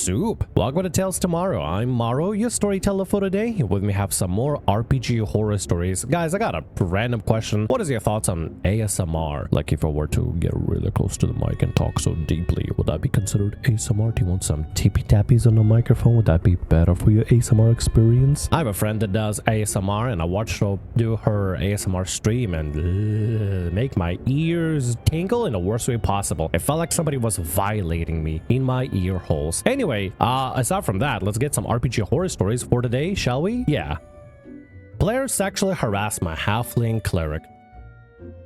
soup? Welcome to Tales Tomorrow. I'm Morrow, your storyteller for today. With me have some more RPG horror stories. Guys, I got a random question. What is your thoughts on ASMR? Like if I were to get really close to the mic and talk so deeply, would that be considered ASMR? Do you want some tippy tappies on the microphone? Would that be better for your ASMR experience? I have a friend that does ASMR and I watched her do her ASMR stream and make my ears tingle in the worst way possible. It felt like somebody was violating me in my ear holes. Anyway, aside from that, let's get some RPG horror stories for today, shall we? Yeah. Player sexually harassed my halfling cleric.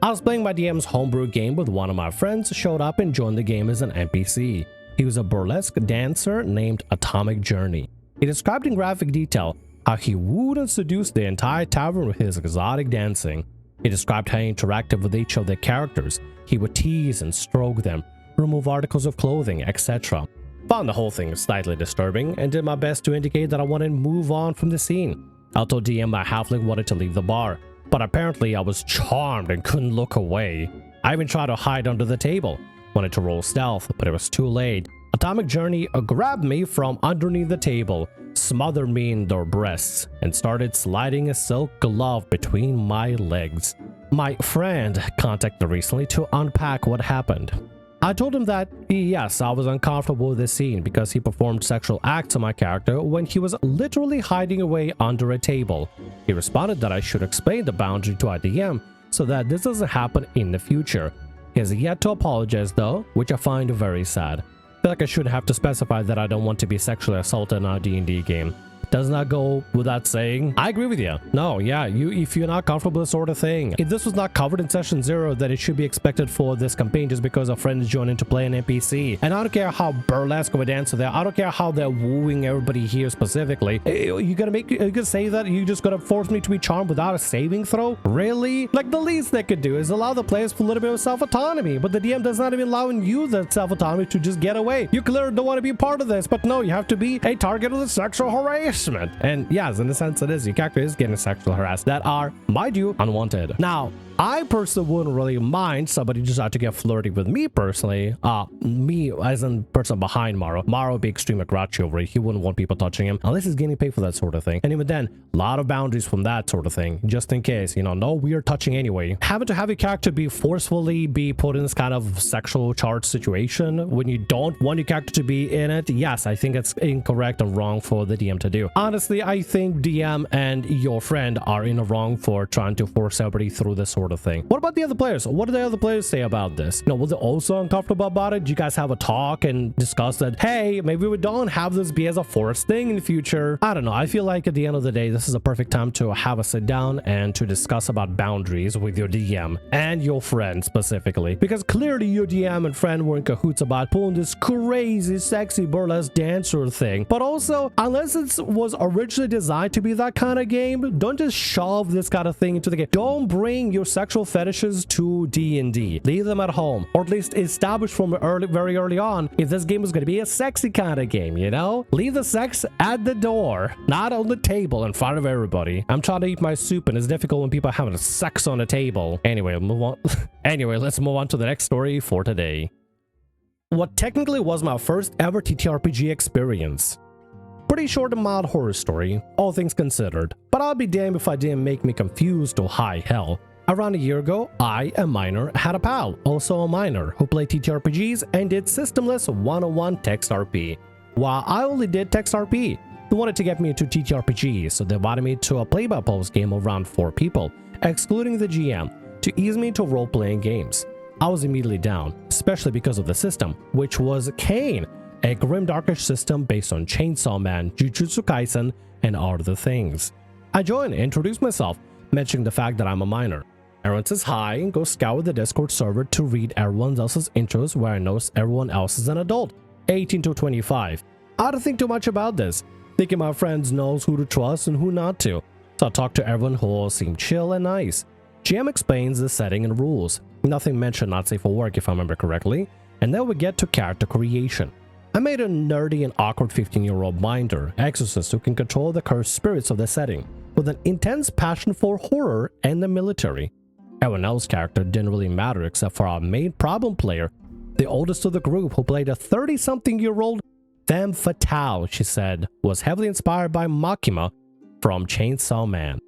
I was playing my DM's homebrew game with one of my friends, showed up and joined the game as an NPC. He was a burlesque dancer named Atomic Journey. He described in graphic detail how he wooed and seduced the entire tavern with his exotic dancing. He described how he interacted with each of the characters. He would tease and stroke them, remove articles of clothing, etc. Found the whole thing slightly disturbing and did my best to indicate that I wanted to move on from the scene. I told DM my halfling wanted to leave the bar, but apparently I was charmed and couldn't look away. I even tried to hide under the table, wanted to roll stealth, but it was too late. Atomic Journey grabbed me from underneath the table, smothered me in their breasts, and started sliding a silk glove between my legs. My friend contacted recently to unpack what happened. I told him that, yes, I was uncomfortable with this scene because he performed sexual acts on my character when he was literally hiding away under a table. He responded that I should explain the boundary to our DM so that this doesn't happen in the future. He has yet to apologize though, which I find very sad. I feel like I should have to specify that I don't want to be sexually assaulted in our D&D game. Does not go without saying. I agree with you. No, yeah, if you're not comfortable with this sort of thing. If this was not covered in session 0, then it should be expected for this campaign just because a friend is joining to play an NPC. And I don't care how burlesque of a dancer they are. I don't care how they're wooing everybody here specifically. You gonna say that you just gonna force me to be charmed without a saving throw? Really? Like the least they could do is allow the players for a little bit of self-autonomy, but the DM does not even allow you the self-autonomy to just get away. You clearly don't want to be a part of this, but no, you have to be a target of the sexual harassment. And yes, in a sense it is. Your character is getting sexual harassed that are, mind you, unwanted. Now, I personally wouldn't really mind somebody just out to get flirty with me personally. Me as in person behind Morrow. Morrow would be extremely grouchy over it. He wouldn't want people touching him unless he's getting paid for that sort of thing. And even then, a lot of boundaries from that sort of thing, just in case, no weird touching anyway. Having to have your character be forcefully be put in this kind of sexual charged situation when you don't want your character to be in it, yes, I think it's incorrect and wrong for the DM to do. Honestly, I think DM and your friend are in the wrong for trying to force everybody through this sort of thing. What about the other players? What do the other players say about this? Was they also uncomfortable about it? Do you guys have a talk and discuss that, hey, maybe we don't have this be as a forced thing in the future? I don't know. I feel like at the end of the day, this is a perfect time to have a sit down and to discuss about boundaries with your DM and your friend specifically, because clearly your DM and friend were in cahoots about pulling this crazy sexy burlesque dancer thing. But also, unless it was originally designed to be that kind of game, don't just shove this kind of thing into the game. Don't bring your sexual fetishes to D&D. Leave them at home, or at least establish from very early on if this game is going to be a sexy kind of game, Leave the sex at the door, not on the table in front of everybody. I'm trying to eat my soup and it's difficult when people are having sex on the table. Anyway, move on. Anyway, let's move on to the next story for today. What technically was my first ever TTRPG experience. Pretty short and mild horror story, all things considered, but I'll be damned if I didn't make me confused to high hell. Around a year ago, I, a minor, had a pal, also a minor, who played TTRPGs and did systemless one-on-one text RP. While I only did text RP, he wanted to get me into TTRPGs, so they invited me to a play-by-post game of around 4 people, excluding the GM, to ease me into role-playing games. I was immediately down, especially because of the system, which was Kane, a grim darkish system based on Chainsaw Man, Jujutsu Kaisen, and other things. I joined and introduced myself, mentioning the fact that I'm a minor. Everyone says hi and goes scour the Discord server to read everyone else's intros where I notice everyone else is an adult, 18 to 25. I don't think too much about this, thinking my friends knows who to trust and who not to, so I talk to everyone who all seem chill and nice. GM explains the setting and rules, nothing mentioned not safe for work if I remember correctly, and then we get to character creation. I made a nerdy and awkward 15-year-old minder, exorcist who can control the cursed spirits of the setting, with an intense passion for horror and the military. Everyone else's character didn't really matter except for our main problem player, the oldest of the group who played a 30-something-year-old femme fatale, she said, was heavily inspired by Makima from Chainsaw Man.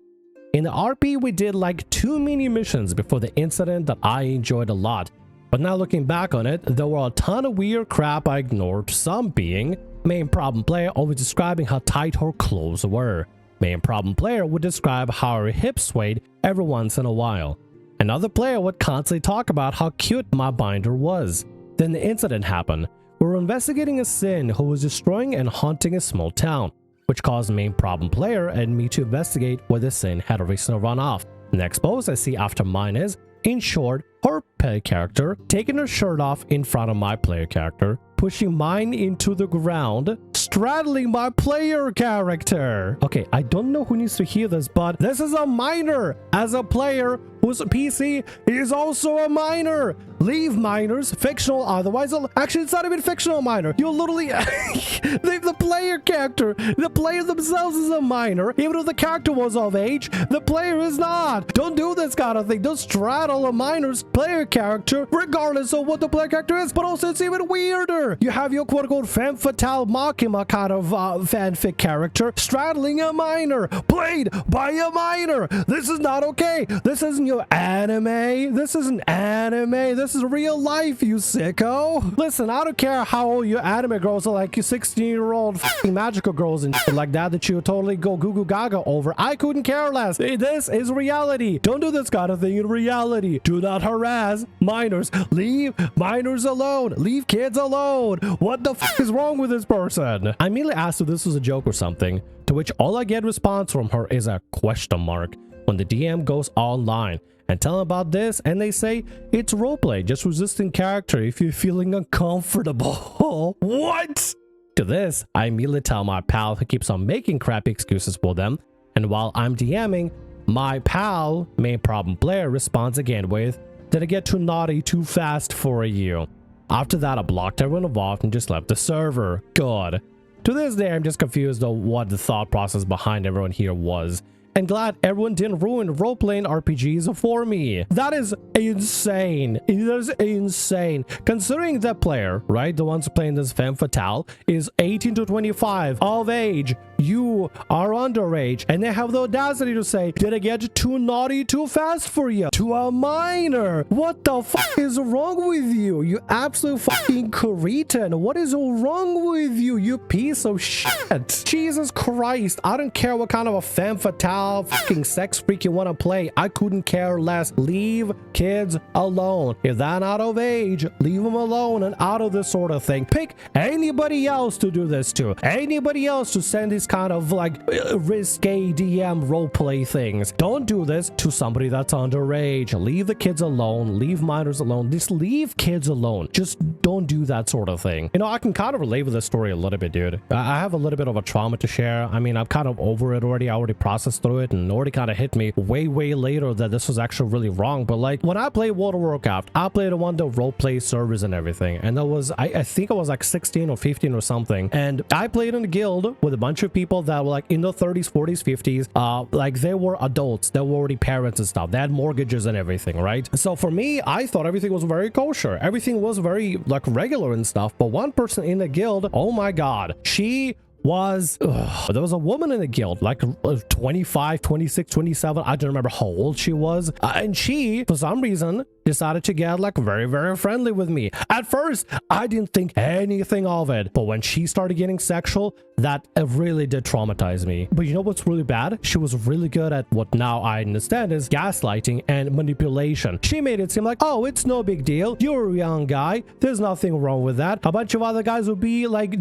In the RP, we did like 2 mini missions before the incident that I enjoyed a lot. But now looking back on it, there were a ton of weird crap I ignored, some being main problem player always describing how tight her clothes were. Main problem player would describe how her hips swayed every once in a while. Another player would constantly talk about how cute my binder was. Then the incident happened. We were investigating a Sin who was destroying and haunting a small town, which caused main problem player and me to investigate where the Sin had recently run off. Next post I see after mine is, in short, her player character taking her shirt off in front of my player character, pushing mine into the ground, straddling my player character. Okay, I don't know who needs to hear this, but this is a minor. As a player whose PC is also a minor. Leave minors fictional, otherwise actually it's not even fictional minor. You literally the player character, the player themselves is a minor. Even if the character was of age, the player is not. Don't do this kind of thing. Don't straddle a minor's player character regardless of what the player character is. But also it's even weirder. You have your quote-unquote femme fatale Makima kind of fanfic character straddling a minor, played by a minor. This is not okay. This isn't your anime. This isn't anime. This is real life, you sicko. Listen, I don't care how old your anime girls are, like you 16-year-old magical girls and shit like that you totally go goo goo gaga over. I couldn't care less. This is reality. Don't do this kind of thing in reality. Do not harass minors. Leave minors alone. Leave kids alone. What the fuck is wrong with this person? I immediately asked if this was a joke or something, to which all I get response from her is a question mark when the DM goes online and tell them about this, and they say it's roleplay, just resisting character if you're feeling uncomfortable. What? To this, I immediately tell my pal who keeps on making crappy excuses for them, and while I'm DMing, my pal, main problem player, responds again with, "Did it get too naughty too fast for you?" After that, I blocked everyone involved and just left the server. God. To this day, I'm just confused on what the thought process behind everyone here was. And glad everyone didn't ruin role-playing RPGs for me. That is insane. It is insane. Considering that player, right, the ones playing this femme fatale, is 18 to 25 of age. You are underage, and they have the audacity to say, "Did it get too naughty too fast for you?" To a minor. What the fuck is wrong with you? You absolute fucking cretin. What is wrong with you, you piece of shit? Jesus Christ. I don't care what kind of a femme fatale fucking sex freak you want to play. I couldn't care less. Leave kids alone. If they're not of age, leave them alone and out of this sort of thing. Pick anybody else to do this to. Anybody else to send these kind of like risque DM roleplay things. Don't do this to somebody that's underage. Leave the kids alone. Leave minors alone. Just leave kids alone. Just don't do that sort of thing. You know, I can kind of relate with this story a little bit, dude. I have a little bit of a trauma to share. I mean, I'm kind of over it already. I already processed through it and already kind of hit me way later that this was actually really wrong. But like when I played World of Warcraft, I played on one of the roleplay servers and everything, and that was I think I was like 16 or 15 or something, and I played in a guild with a bunch of people that were like in their 30s, 40s, 50s. Like they were adults, they were already parents and stuff, they had mortgages and everything, right? So for me, I thought everything was very kosher, everything was very like regular and stuff. But one person in the guild, oh my god, she was there was a woman in the guild, like 25, 26, 27, I don't remember how old she was, and she for some reason decided to get like very friendly with me. At first I didn't think anything of it, but when she started getting sexual, that really did traumatize me. But you know what's really bad? She was really good at what now I understand is gaslighting and manipulation. She made it seem like, oh, it's no big deal, you're a young guy, there's nothing wrong with that. A bunch of other guys would be like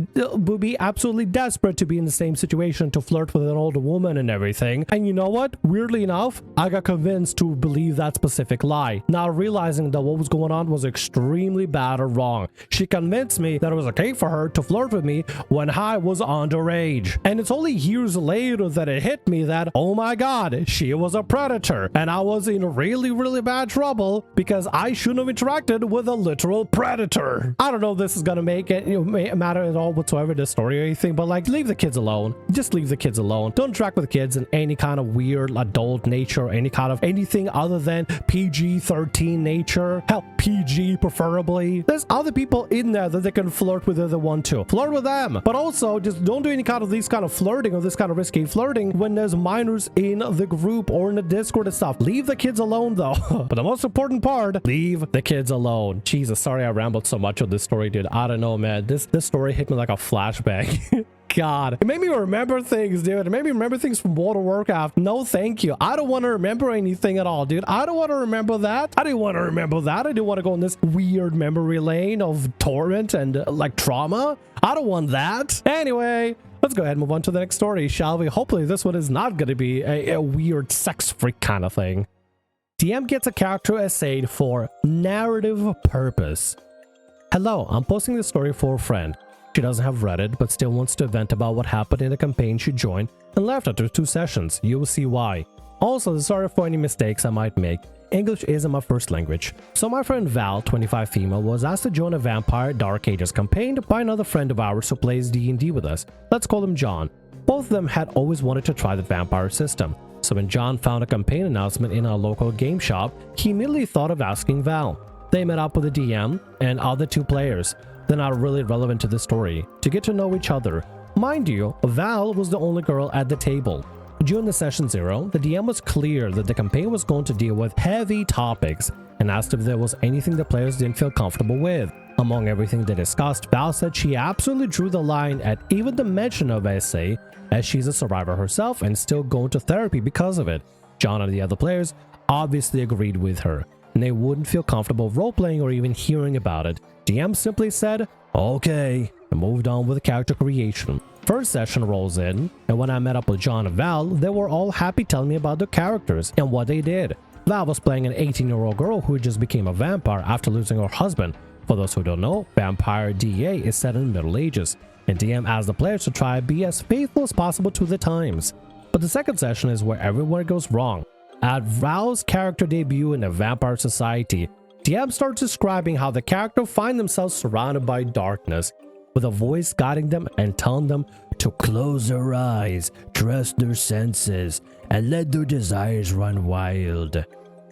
absolutely desperate to be in the same situation, to flirt with an older woman and everything. And you know what? Weirdly enough, I got convinced to believe that specific lie, not realizing that what was going on was extremely bad or wrong. She convinced me that it was okay for her to flirt with me when I was underage. And it's only years later that it hit me that, oh my god, she was a predator, and I was in really bad trouble because I shouldn't have interacted with a literal predator. I don't know if this is gonna make it matter at all whatsoever, this story or anything, but like leave the kids alone. Just leave the kids alone. Don't interact with kids in any kind of weird adult nature or any kind of anything other than PG-13 nature. Hell, PG preferably. There's other people in there that they can flirt with if they want to. Flirt with them. But also, just don't do any kind of these kind of flirting or this kind of risky flirting when there's minors in the group or in the Discord and stuff. Leave the kids alone though. But the most important part, leave the kids alone. Jesus, sorry I rambled so much on this story, dude. I don't know, man. This story hit me like a flashback. God, it made me remember things, dude. It made me remember things from World of Warcraft. No, thank you. I don't want to remember anything at all, dude. I don't want to remember that. I didn't want to remember that. I didn't want to go in this weird memory lane of torment and like trauma. I don't want that. Anyway, let's go ahead and move on to the next story, shall we? Hopefully this one is not going to be a weird sex freak kind of thing. DM gets a character essayed for narrative purpose. Hello, I'm posting this story for a friend. She doesn't have read it, but still wants to vent about what happened in the campaign she joined and left after 2 sessions. You will see why. Also, sorry for any mistakes I might make. English isn't my first language. So my friend Val, 25 female, was asked to join a Vampire Dark Ages campaign by another friend of ours who plays D&D with us. Let's call him John. Both of them had always wanted to try the vampire system. So when John found a campaign announcement in our local game shop, he immediately thought of asking Val. They met up with the DM and other 2 players. They're not really relevant to the story, to get to know each other. Mind you, Val was the only girl at the table. During the session 0, the DM was clear that the campaign was going to deal with heavy topics and asked if there was anything the players didn't feel comfortable with. Among everything they discussed, Val said she absolutely drew the line at even the mention of SA, as she's a survivor herself and still going to therapy because of it. John and the other players obviously agreed with her, and they wouldn't feel comfortable role-playing or even hearing about it. DM simply said, okay, and moved on with character creation. First session rolls in, and when I met up with John and Val, they were all happy telling me about their characters and what they did. Val was playing an 18-year-old girl who just became a vampire after losing her husband. For those who don't know, Vampire DA is set in the Middle Ages, and DM asked the players to try and be as faithful as possible to the times. But the second session is where everywhere goes wrong. At Val's character debut in a vampire society, DM starts describing how the character find themselves surrounded by darkness, with a voice guiding them and telling them to close their eyes, trust their senses, and let their desires run wild.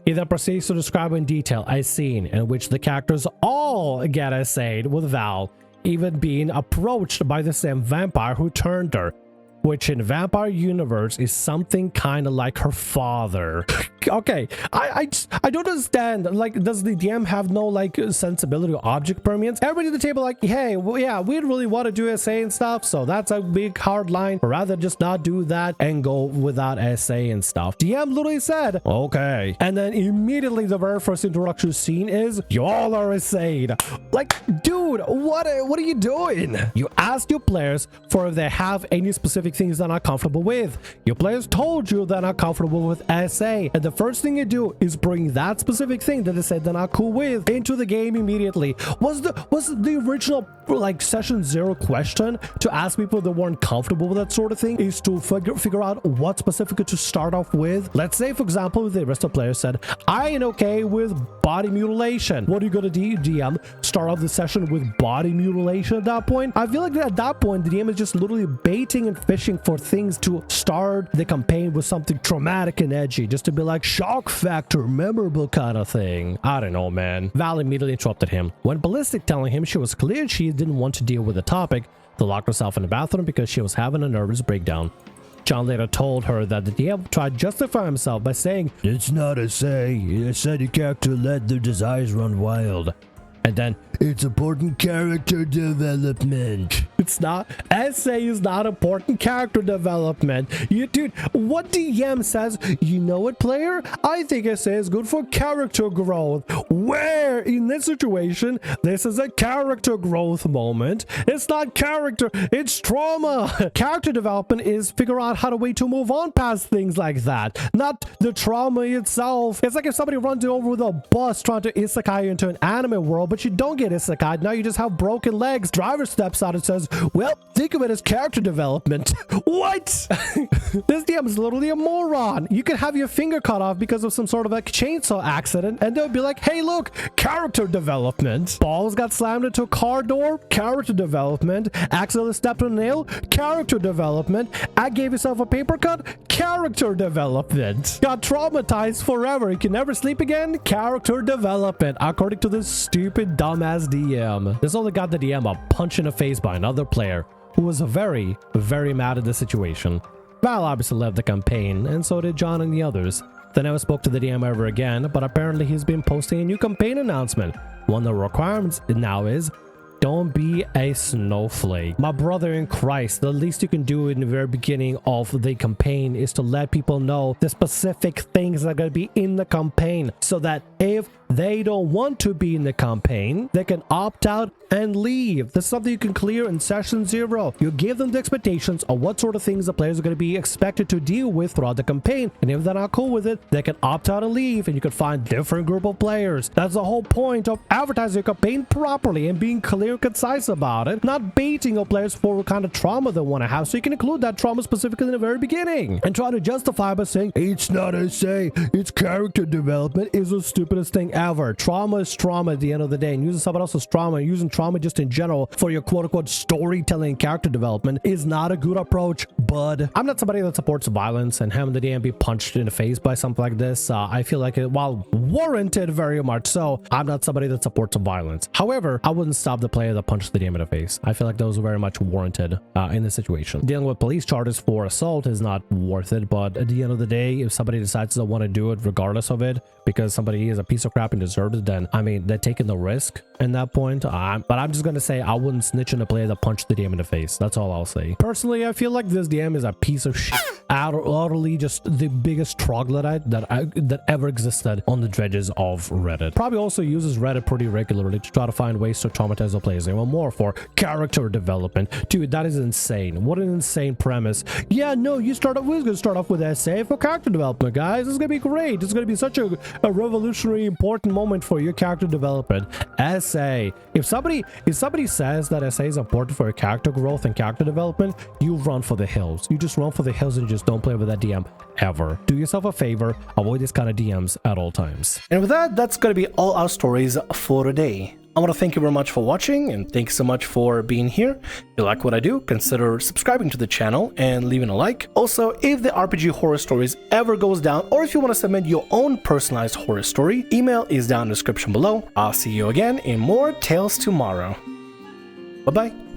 He then proceeds to describe in detail a scene in which the characters all get essayed, with Val even being approached by the same vampire who turned her, which in Vampire Universe is something kind of like her father. Okay, I don't understand. Like, does the DM have no like sensibility or object permanence? Everybody at the table like, hey, well, yeah, we really want to do SA and stuff, so that's a big hard line. Or rather just not do that and go without SA and stuff. DM literally said, okay. And then immediately the very first introduction scene is, you all are SA'd. Like, dude, what are you doing? You asked your players for if they have any specific things they're not comfortable with. Your players told you they're not comfortable with SA, and the first thing you do is bring that specific thing that they said they're not cool with into the game immediately. Was the original like session 0 question to ask people that weren't comfortable with that sort of thing is to figure out what specifically to start off with? Let's say, for example, the rest of the players said, I ain't okay with body mutilation. What are you gonna do, DM? Start off the session with body mutilation at that point? I feel like at that point the DM is just literally baiting and fishing for things to start the campaign with something traumatic and edgy, just to be like shock factor, memorable kind of thing. I don't know, man. Val immediately interrupted him. When Ballistic telling him she was clear she didn't want to deal with the topic, they locked herself in the bathroom because she was having a nervous breakdown. John later told her that the DM tried to justify himself by saying, it's not a say, it said the character let their desires run wild. And then, it's important character development. It's not. SA is not important character development. Dude, what DM says, you know what, player? I think SA is good for character growth. Where, in this situation, this is a character growth moment. It's not character, it's trauma. Character development is figure out how to move on past things like that. Not the trauma itself. It's like if somebody runs you over with a bus trying to isekai into an anime world, but you don't get isekai. Now you just have broken legs. Driver steps out and says, Well, think of it as character development. What? This DM is literally a moron. You could have your finger cut off because of some sort of a chainsaw accident, and they'll be like, hey, look, character development. Balls got slammed into a car door, character development. Accidentally stepped on a nail, character development. I gave yourself a paper cut, character development. Got traumatized forever, you can never sleep again, character development, according to this stupid dumbass DM. This only got the DM a punch in the face by another player who was very, very mad at the situation. Val obviously left the campaign, and so did John and the others. They never spoke to the DM ever again, but apparently he's been posting a new campaign announcement. One of the requirements now is, don't be a snowflake. My brother in Christ, the least you can do in the very beginning of the campaign is to let people know the specific things that are going to be in the campaign, so that if they don't want to be in the campaign, they can opt out and leave. This is something you can clear in session 0. You give them the expectations of what sort of things the players are going to be expected to deal with throughout the campaign, and if they're not cool with it, they can opt out and leave, and you can find different group of players. That's the whole point of advertising your campaign properly and being clear and concise about it, not baiting your players for what kind of trauma they want to have, so you can include that trauma specifically in the very beginning, and try to justify by saying it's not SA, it's character development is the stupidest thing ever. Trauma is trauma at the end of the day, and using someone else's trauma and using trauma just in general for your quote-unquote storytelling and character development is not a good approach, bud. I'm not somebody that supports violence, and having the DM be punched in the face by something like this, I feel like it, while warranted very much so, I'm not somebody that supports violence. However, I wouldn't stop the player that punched the DM in the face. I feel like those are very much warranted in this situation. Dealing with police charges for assault is not worth it, but at the end of the day, if somebody decides they want to do it regardless of it because somebody is a piece of crap and deserves it, then I mean, they're taking the risk in that point. But I'm just gonna say I wouldn't snitch on a player that punched the DM in the face. That's all I'll say. Personally, I feel like this DM is a piece of shit. Utterly just the biggest troglodyte that ever existed on the dredges of Reddit. Probably also uses Reddit pretty regularly to try to find ways to traumatize the players. They want more for character development. Dude, that is insane. What an insane premise. Yeah, no, we're gonna start off with SA for character development, guys. This is gonna be great. It's gonna be such a revolutionary important moment for your character development. SA. If somebody says that SA is important for your character growth and character development, you run for the hills. You just run for the hills and just don't play with that DM ever. Do yourself a favor, avoid this kind of DMs at all times. And with that, that's gonna be all our stories for today. I want to thank you very much for watching, and thanks so much for being here. If you like what I do, consider subscribing to the channel and leaving a like. Also, if the RPG Horror Stories ever goes down, or if you want to submit your own personalized horror story, email is down in the description below. I'll see you again in more Tales tomorrow. Bye-bye.